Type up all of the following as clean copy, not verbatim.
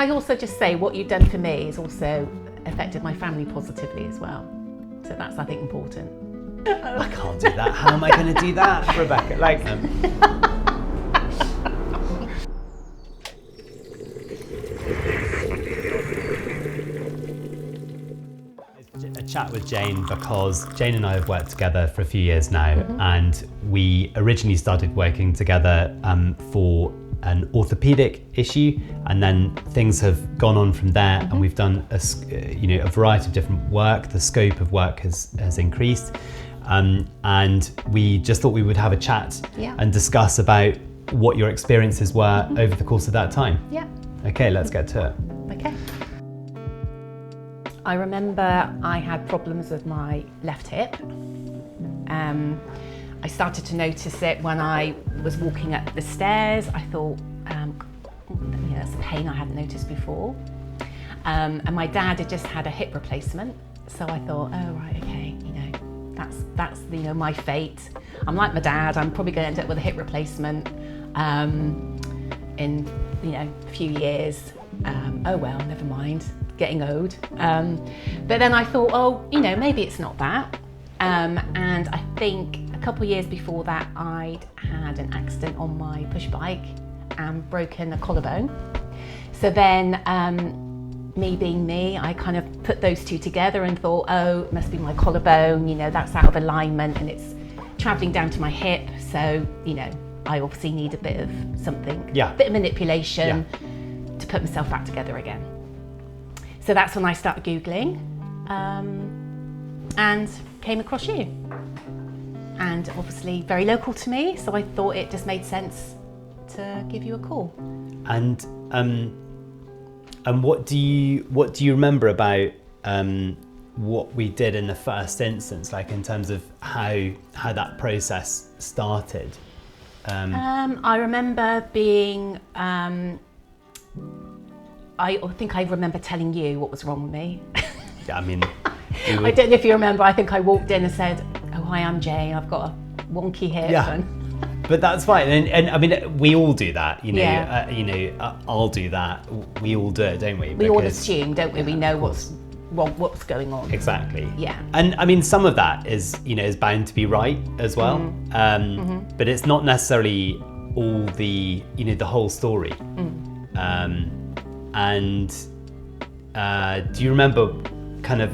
I also just say what you've done for me has also affected my family positively as well. So that's, I think, important. I can't do that. How am I going to do that, Rebecca? Like, a chat with Jane, because Jane and I have worked together for a few years now, and we originally started working together for an orthopedic issue, and then things have gone on from there, and we've done a variety of different work. The scope of work has increased, and we just thought we would have a chat and discuss about what your experiences were over the course of that time. Yeah. Okay, let's get to it. Okay. I remember I had problems with my left hip. I started to notice it when I was walking up the stairs. I thought, that's a pain I hadn't noticed before. And my dad had just had a hip replacement. So I thought, oh, right, okay, that's my fate. I'm like my dad, I'm probably going to end up with a hip replacement in, a few years. Oh well, never mind, getting old. But then I thought, maybe it's not that. And I think a couple of years before that, I'd had an accident on my push bike and broken a collarbone. So then, me being me, I kind of put those two together and thought, oh, it must be my collarbone, that's out of alignment and it's traveling down to my hip. So, I obviously need a bit of something, a bit of manipulation to put myself back together again. So that's when I started Googling and came across you. And obviously very local to me, so I thought it just made sense to give you a call. And what do you remember about what we did in the first instance, like in terms of how that process started? I remember being. I think I remember telling you what was wrong with me. Yeah, I mean. I don't know if you remember. I think I walked in and said, "Oh, hi, I'm Jane. I've got a wonky hip." Yeah. But that's fine, and I mean, we all do that, I'll do that. We all do it, don't we? We all assume, don't we? We know what's wrong, what's going on. Exactly. Yeah. And I mean, some of that is bound to be right as well, but it's not necessarily all the the whole story. And do you remember kind of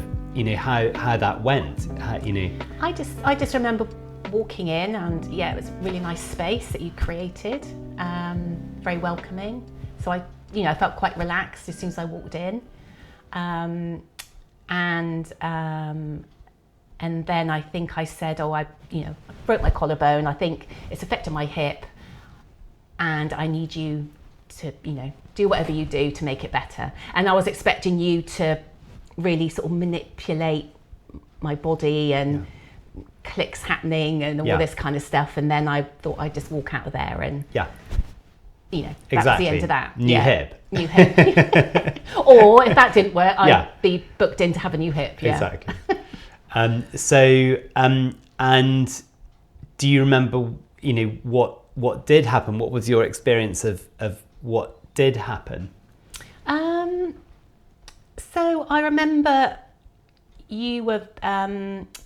how that went? I just remember walking in, and it was a really nice space that you created, very welcoming. So I felt quite relaxed as soon as I walked in, and then I think I said, oh, I broke my collarbone. I think it's affected my hip, and I need you to do whatever you do to make it better. And I was expecting you to really sort of manipulate my body and clicks happening and all this kind of stuff, and then I thought I'd just walk out of there and that was the end of that. New hip. Or if that didn't work, I'd be booked in to have a new hip. Exactly. And do you remember what did happen? What was your experience of what did happen? So I remember you were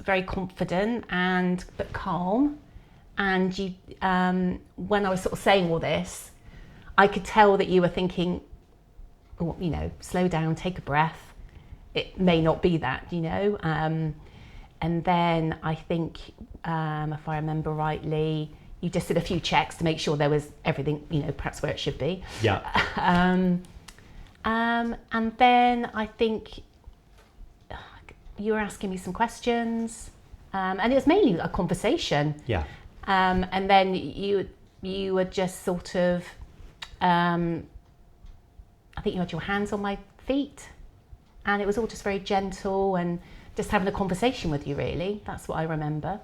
very confident but calm, and you when I was sort of saying all this, I could tell that you were thinking, slow down, take a breath. It may not be that, and then I think if I remember rightly, you just did a few checks to make sure there was everything, perhaps where it should be. Yeah. And then I think you were asking me some questions, and it was mainly a conversation. Yeah. And then you were just sort of, I think you had your hands on my feet, and it was all just very gentle and just having a conversation with you, really. That's what I remember.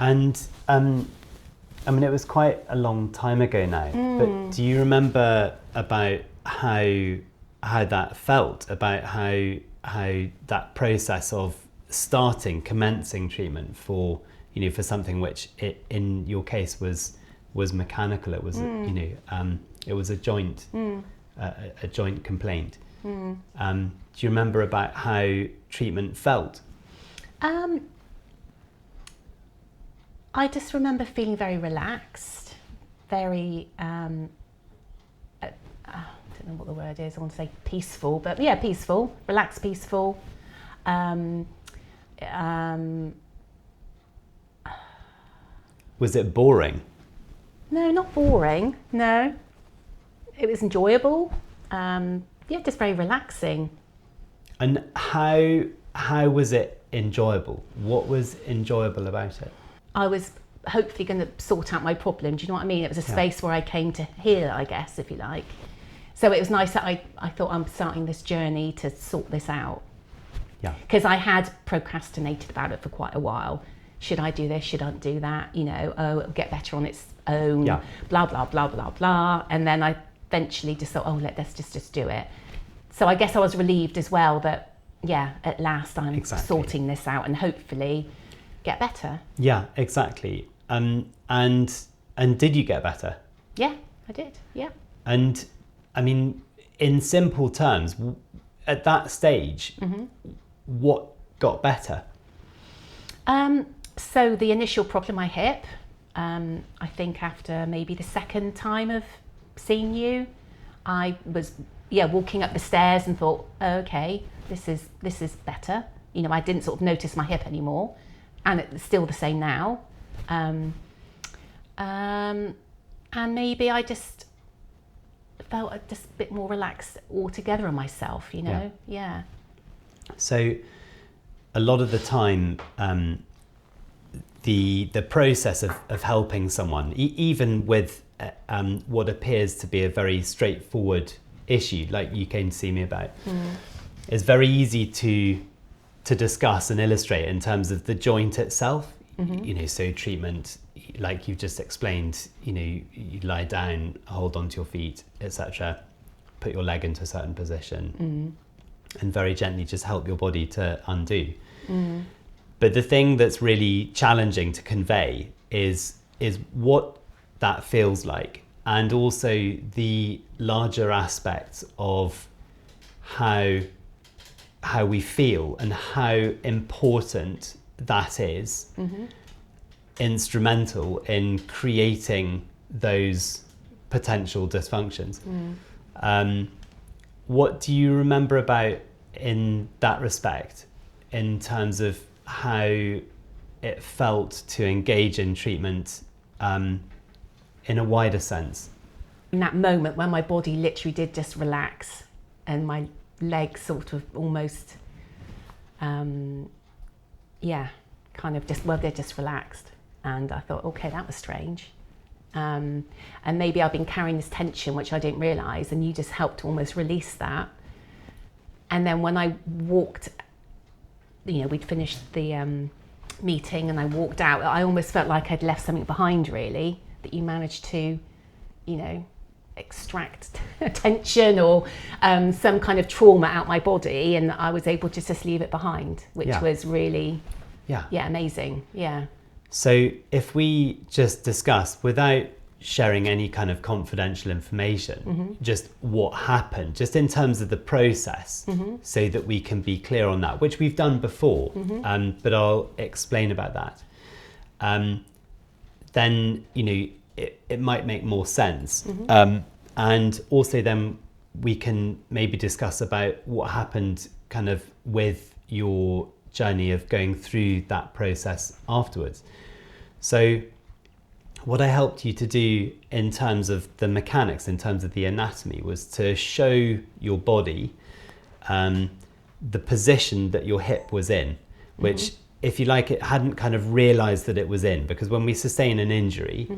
And I mean, it was quite a long time ago now, but do you remember about how that felt, about how that process of commencing treatment for for something which in your case was mechanical? It was it was a joint a joint complaint. Do you remember about how treatment felt? I just remember feeling very relaxed, very, I don't know what the word is, I want to say peaceful, but yeah, peaceful, relaxed, peaceful. Was it boring? No, not boring, no. It was enjoyable, yeah, just very relaxing. And how was it enjoyable? What was enjoyable about it? I was hopefully going to sort out my problem. Do you know what I mean? It was a space where I came to heal, I guess, if you like. So it was nice that I thought I'm starting this journey to sort this out. Yeah. Because I had procrastinated about it for quite a while. Should I do this? Should I do that? You know, oh, it'll get better on its own. Yeah. Blah, blah, blah, blah, blah. And then I eventually just thought, oh, let's just do it. So I guess I was relieved as well that, yeah, at last I'm sorting this out and hopefully get better. Yeah, exactly. And did you get better? Yeah, I did. Yeah. And I mean, in simple terms, at that stage, what got better? So the initial problem, my hip, I think after maybe the second time of seeing you, I was walking up the stairs and thought, oh, okay, this is better. You know, I didn't sort of notice my hip anymore. And it's still the same now. And maybe I just felt just a bit more relaxed altogether on myself, you know? Yeah. So a lot of the time, the process of helping someone, even with what appears to be a very straightforward issue, like you came to see me about, is very easy to discuss and illustrate in terms of the joint itself. You know, so treatment, like you've just explained, you know, you lie down, hold onto your feet, etc., put your leg into a certain position, and very gently just help your body to undo. But the thing that's really challenging to convey is what that feels like, and also the larger aspects of how we feel and how important that is instrumental in creating those potential dysfunctions. What do you remember about in that respect, in terms of how it felt to engage in treatment in a wider sense? In that moment when my body literally did just relax and my legs sort of almost, kind of just, well, they're just relaxed. And I thought, okay, that was strange. And maybe I've been carrying this tension, which I didn't realise, and you just helped to almost release that. And then when I walked, you know, we'd finished the meeting and I walked out, I almost felt like I'd left something behind, really, that you managed to, you know, extract tension or some kind of trauma out my body, and I was able to just leave it behind, which was really, amazing. Yeah. So if we just discuss, without sharing any kind of confidential information, just what happened, just in terms of the process, so that we can be clear on that, which we've done before, but I'll explain about that. Then, you know, it might make more sense. And also then we can maybe discuss about what happened kind of with your journey of going through that process afterwards. So what I helped you to do in terms of the mechanics, in terms of the anatomy, was to show your body the position that your hip was in, which, if you like, it hadn't kind of realized that it was in, because when we sustain an injury,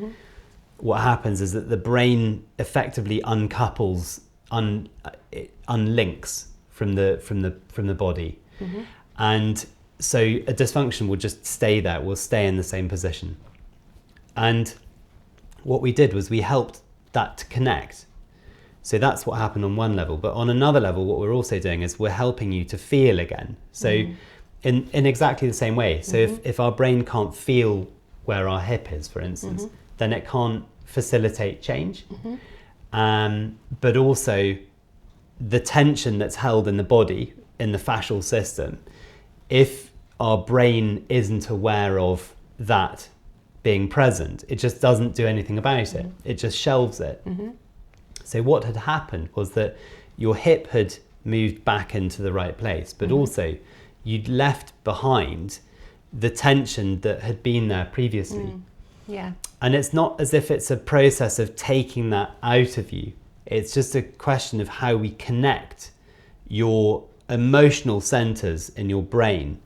what happens is that the brain effectively uncouples, unlinks from the body. And so a dysfunction will just stay there, will stay in the same position. And what we did was we helped that to connect. So that's what happened on one level. But on another level, what we're also doing is we're helping you to feel again. So in exactly the same way. So if our brain can't feel where our hip is, for instance, then it can't facilitate change. But also the tension that's held in the body, in the fascial system, if our brain isn't aware of that being present, it just doesn't do anything about it. It just shelves it. So what had happened was that your hip had moved back into the right place, but also you'd left behind the tension that had been there previously. Yeah. And it's not as if it's a process of taking that out of you. It's just a question of how we connect your emotional centers in your brain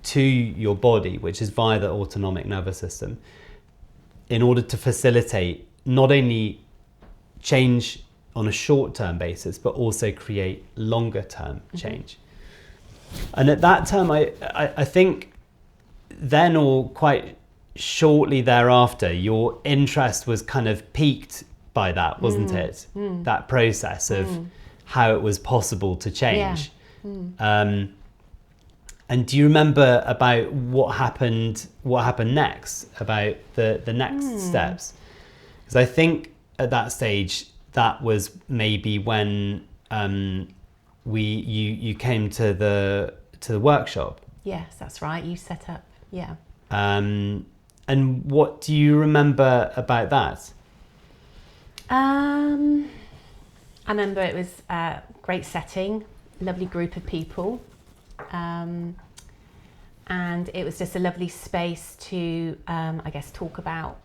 to your body, which is via the autonomic nervous system, in order to facilitate not only change on a short-term basis, but also create longer-term change. And at that time, I think then, or quite shortly thereafter, your interest was kind of piqued by that, wasn't it? That process of how it was possible to change. And do you remember about what happened next, about the next steps? Because I think at that stage, that was maybe when you came to the workshop. Yes, that's right. You set up, yeah. And what do you remember about that? I remember it was a great setting, lovely group of people, and it was just a lovely space to, I guess, talk about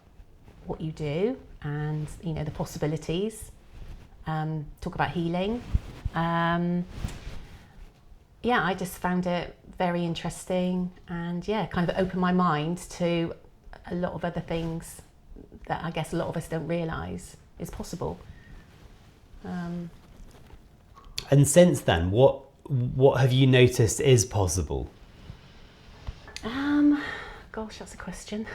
what you do and, you know, the possibilities. Talk about healing. Yeah, I just found it very interesting, and yeah, kind of opened my mind to a lot of other things that I guess a lot of us don't realise is possible. And since then, what have you noticed is possible? Gosh, that's a question.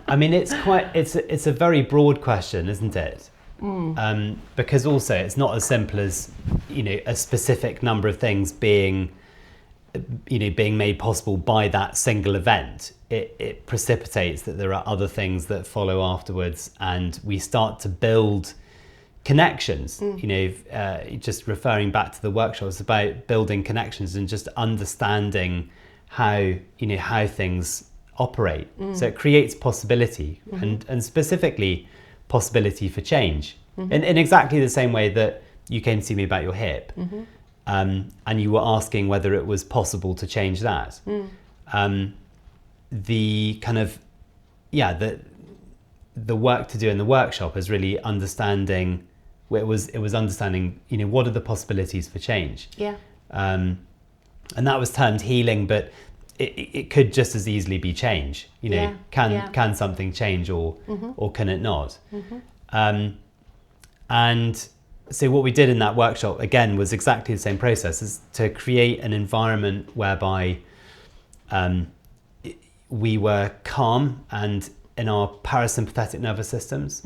I mean, it's a very broad question, isn't it? Because also it's not as simple as, you know, a specific number of things being made possible by that single event. It precipitates that there are other things that follow afterwards, and we start to build connections. You know, just referring back to the workshop, it's about building connections and just understanding how things operate. So it creates possibility, and specifically possibility for change, in exactly the same way that you came to see me about your hip, and you were asking whether it was possible to change that. The kind of the work to do in the workshop is really understanding. It was understanding, you know, what are the possibilities for change. And that was termed healing, but it could just as easily be change. You know, can something change, or can it not? And so what we did in that workshop, again, was exactly the same process, is to create an environment whereby we were calm and in our parasympathetic nervous systems.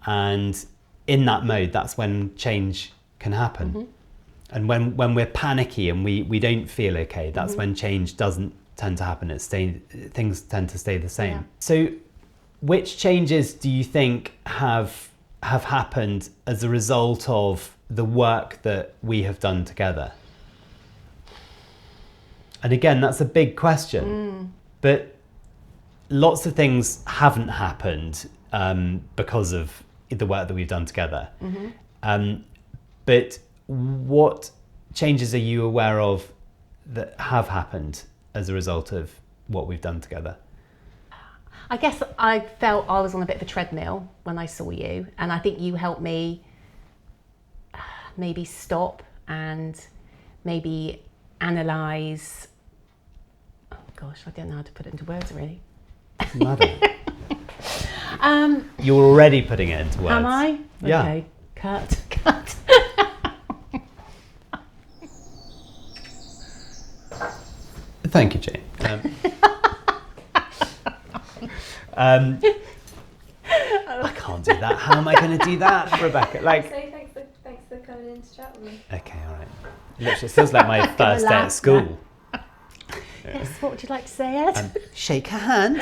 And in that mode, that's when change can happen. And when we're panicky and we don't feel okay, that's when change doesn't tend to happen. Things tend to stay the same. So which changes do you think have happened as a result of the work that we have done together? And again, that's a big question, but lots of things haven't happened because of the work that we've done together. But what changes are you aware of that have happened as a result of what we've done together? I guess I felt I was on a bit of a treadmill when I saw you, and I think you helped me maybe stop and maybe analyse. Oh gosh, I don't know how to put it into words really. You're already putting it into words. Am I? Yeah. Okay. Cut. Thank you, Jane. I can't do that. How am I going to do that, Rebecca? Say thanks for coming in to chat with me. Okay, all right. Literally, it feels like my first day at school. Yes, what would you like to say, Ed? Shake her hand.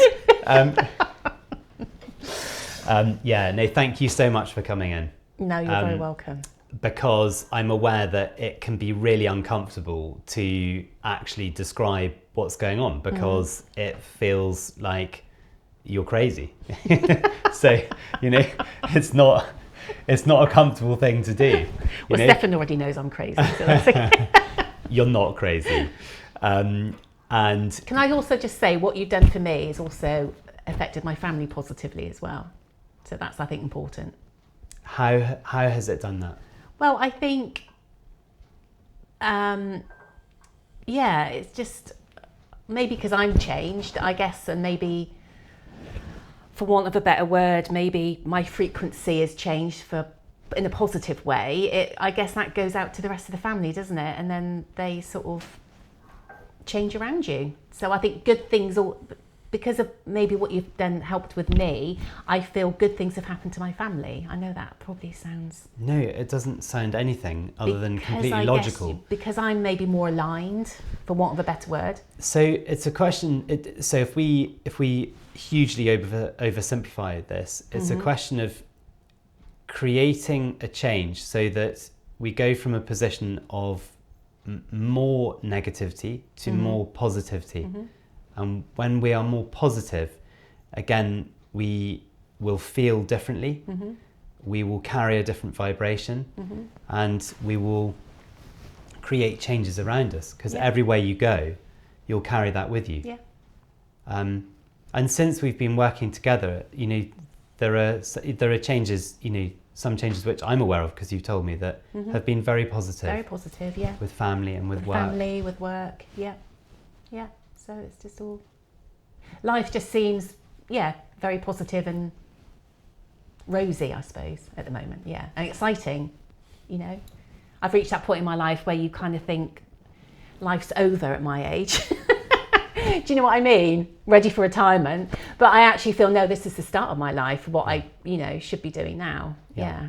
Thank you so much for coming in. No, you're very welcome. because I'm aware that it can be really uncomfortable to actually describe what's going on, because it feels like you're crazy. So, you know, it's not a comfortable thing to do. Well, Stefan already knows I'm crazy, so that's okay. You're not crazy. And can I also just say what you've done for me has also affected my family positively as well. So that's, I think, important. How has it done that? Well, I think, it's just maybe because I'm changed, I guess, and maybe, for want of a better word, maybe my frequency has changed in a positive way. I guess that goes out to the rest of the family, doesn't it? And then they sort of change around you. So I think good things, because of maybe what you've done helped with me, I feel good things have happened to my family. I know that probably sounds... No, it doesn't sound anything other than completely I logical. Guess because I'm maybe more aligned, for want of a better word. So it's a question, so if we hugely oversimplify this, it's a question of creating a change so that we go from a position of more negativity to more positivity. And when we are more positive, again, we will feel differently. We will carry a different vibration, and we will create changes around us, because everywhere you go, you'll carry that with you. And since we've been working together, you know, there are changes, you know, some changes which I'm aware of, because you've told me, that have been very positive. Very positive, yeah. With family and with work. Family, with work, yeah. So it's just all... Life just seems, very positive and rosy, I suppose, at the moment, and exciting, you know. I've reached that point in my life where you kind of think life's over at my age. Do you know what I mean? Ready for retirement. But I actually feel, no, this is the start of my life, what I, should be doing now. Yeah.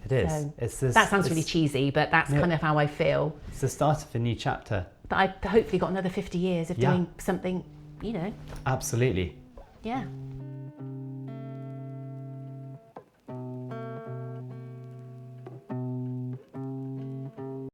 It is. So that sounds really cheesy, but that's kind of how I feel. It's the start of a new chapter. But I've hopefully got another 50 years of doing something, Absolutely. Yeah.